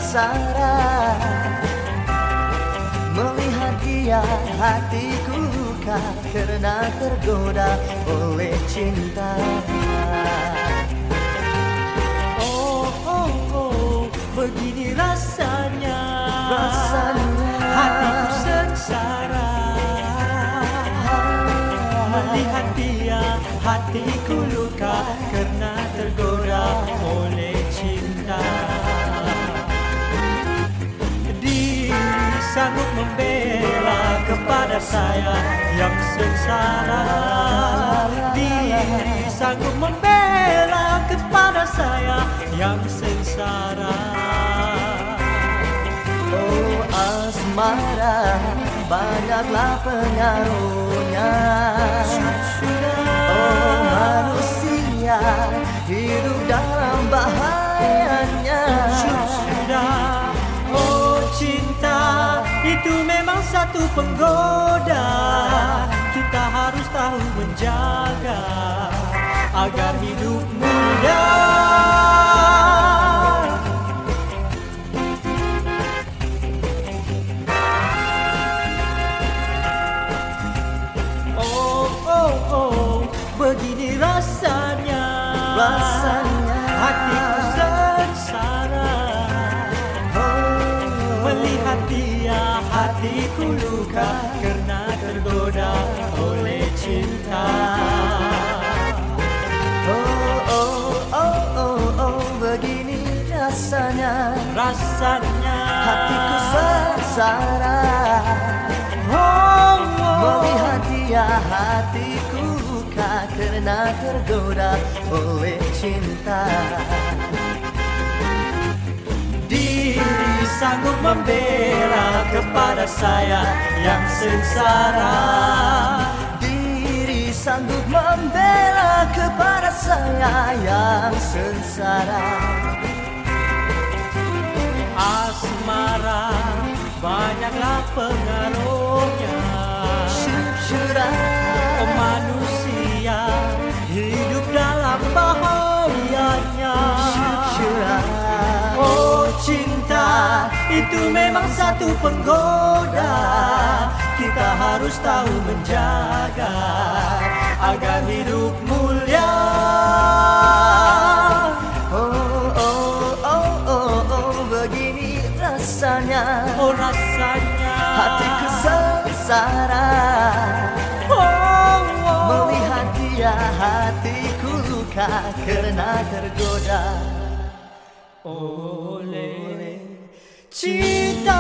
sengsara. Melihat dia hatiku luka karena tergoda oleh cinta. Oh, oh, oh, begini rasanya hatiku sengsara. Melihat dia hatiku luka karena tergoda oleh cinta. Sanggup membela kepada saya yang sengsara. Diri sanggup membela kepada saya yang sengsara. Oh asmara, banyaklah pengaruhnya. Oh manusia, hidup dalam bahayanya. Oh cinta, itu memang satu penggoda. Kita harus tahu menjaga agar hidup muda. Oh, oh, oh, begini rasanya hatiku sengsara. Melihat dia hatiku luka karena tergoda oleh cinta. Oh, oh, oh, oh, oh, begini rasanya hatiku sengsara. Oh, oh. Melihat dia hatiku luka karena tergoda oleh cinta. Diri sanggup membela kepada saya yang sengsara. Diri sanggup membela kepada saya yang sengsara. Asmara, banyaklah pengaruhnya. Oh manusia, hidup dalam bahayanya. Oh cinta, itu memang satu penggoda. Kita harus tahu menjaga agar hidup mulia. Oh, oh, oh, oh, oh, begini rasanya. Oh rasanya hatiku sengsara. Oh, oh. Melihat dia hatiku luka karena tergoda oleh cinta.